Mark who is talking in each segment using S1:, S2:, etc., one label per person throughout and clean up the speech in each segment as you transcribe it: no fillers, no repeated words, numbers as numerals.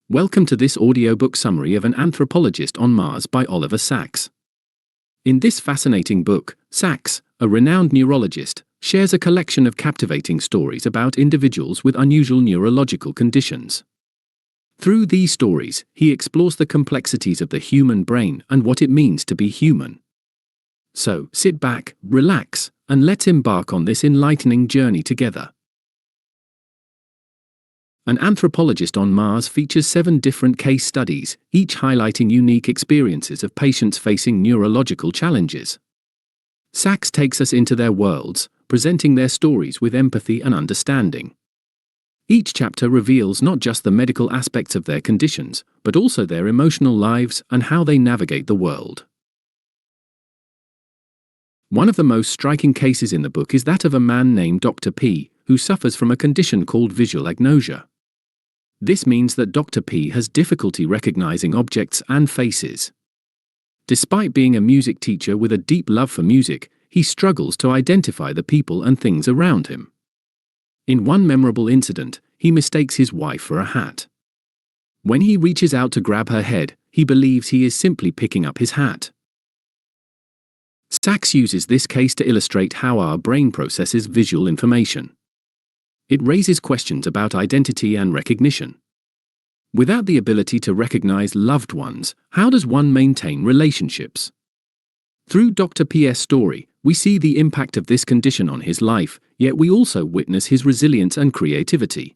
S1: Welcome to this audiobook summary of An Anthropologist on Mars by Oliver Sacks. In this fascinating book, Sacks, a renowned neurologist, shares a collection of captivating stories about individuals with unusual neurological conditions. Through these stories, he explores the complexities of the human brain and what it means to be human. So, sit back, relax, and let's embark on this enlightening journey together. An Anthropologist on Mars features 7 different case studies, each highlighting unique experiences of patients facing neurological challenges. Sacks takes us into their worlds, presenting their stories with empathy and understanding. Each chapter reveals not just the medical aspects of their conditions, but also their emotional lives and how they navigate the world. One of the most striking cases in the book is that of a man named Dr. P, who suffers from a condition called visual agnosia. This means that Dr. P has difficulty recognizing objects and faces. Despite being a music teacher with a deep love for music, he struggles to identify the people and things around him. In one memorable incident, he mistakes his wife for a hat. When he reaches out to grab her head, he believes he is simply picking up his hat. Sacks uses this case to illustrate how our brain processes visual information. It raises questions about identity and recognition. Without the ability to recognize loved ones, how does one maintain relationships? Through Dr. P.'s story, we see the impact of this condition on his life, yet we also witness his resilience and creativity.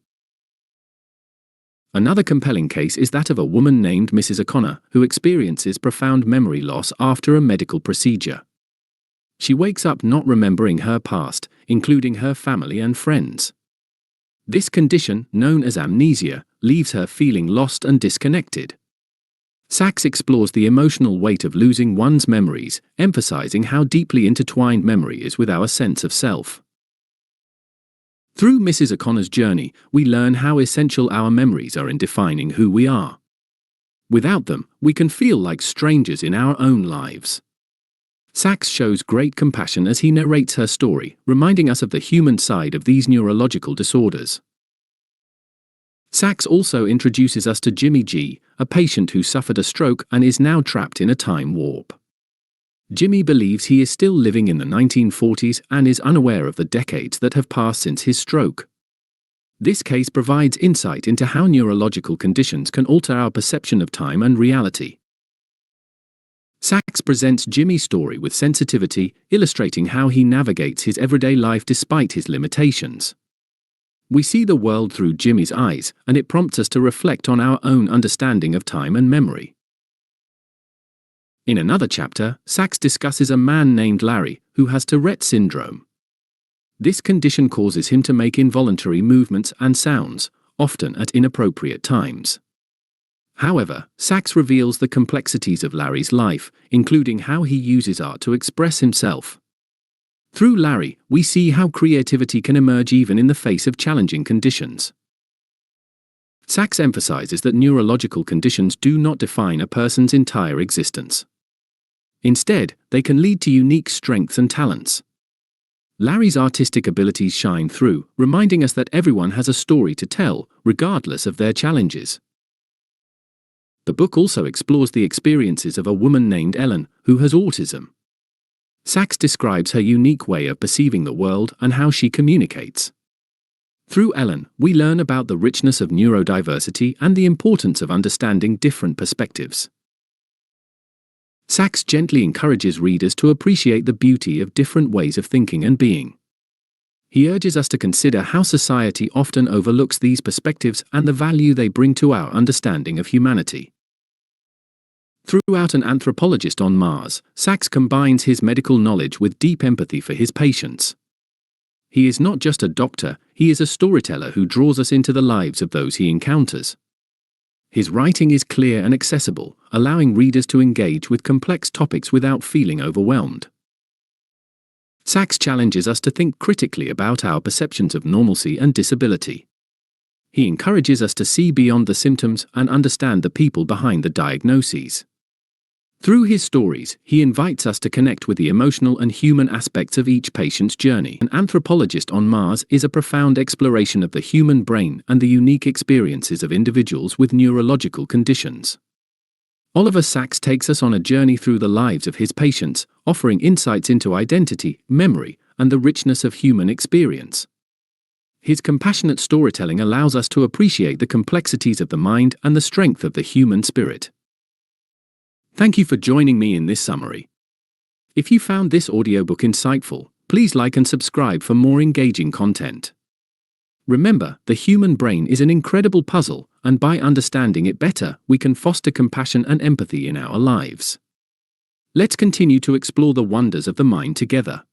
S1: Another compelling case is that of a woman named Mrs. O'Connor, who experiences profound memory loss after a medical procedure. She wakes up not remembering her past, including her family and friends. This condition, known as amnesia, leaves her feeling lost and disconnected. Sacks explores the emotional weight of losing one's memories, emphasizing how deeply intertwined memory is with our sense of self. Through Mrs. O'Connor's journey, we learn how essential our memories are in defining who we are. Without them, we can feel like strangers in our own lives. Sacks shows great compassion as he narrates her story, reminding us of the human side of these neurological disorders. Sacks also introduces us to Jimmy G, a patient who suffered a stroke and is now trapped in a time warp. Jimmy believes he is still living in the 1940s and is unaware of the decades that have passed since his stroke. This case provides insight into how neurological conditions can alter our perception of time and reality. Sacks presents Jimmy's story with sensitivity, illustrating how he navigates his everyday life despite his limitations. We see the world through Jimmy's eyes, and it prompts us to reflect on our own understanding of time and memory. In another chapter, Sacks discusses a man named Larry, who has Tourette syndrome. This condition causes him to make involuntary movements and sounds, often at inappropriate times. However, Sacks reveals the complexities of Larry's life, including how he uses art to express himself. Through Larry, we see how creativity can emerge even in the face of challenging conditions. Sacks emphasizes that neurological conditions do not define a person's entire existence. Instead, they can lead to unique strengths and talents. Larry's artistic abilities shine through, reminding us that everyone has a story to tell, regardless of their challenges. The book also explores the experiences of a woman named Ellen, who has autism. Sacks describes her unique way of perceiving the world and how she communicates. Through Ellen, we learn about the richness of neurodiversity and the importance of understanding different perspectives. Sacks gently encourages readers to appreciate the beauty of different ways of thinking and being. He urges us to consider how society often overlooks these perspectives and the value they bring to our understanding of humanity. Throughout An Anthropologist on Mars, Sacks combines his medical knowledge with deep empathy for his patients. He is not just a doctor, he is a storyteller who draws us into the lives of those he encounters. His writing is clear and accessible, allowing readers to engage with complex topics without feeling overwhelmed. Sacks challenges us to think critically about our perceptions of normalcy and disability. He encourages us to see beyond the symptoms and understand the people behind the diagnoses. Through his stories, he invites us to connect with the emotional and human aspects of each patient's journey. An Anthropologist on Mars is a profound exploration of the human brain and the unique experiences of individuals with neurological conditions. Oliver Sacks takes us on a journey through the lives of his patients, offering insights into identity, memory, and the richness of human experience. His compassionate storytelling allows us to appreciate the complexities of the mind and the strength of the human spirit. Thank you for joining me in this summary. If you found this audiobook insightful, please like and subscribe for more engaging content. Remember, the human brain is an incredible puzzle, and by understanding it better, we can foster compassion and empathy in our lives. Let's continue to explore the wonders of the mind together.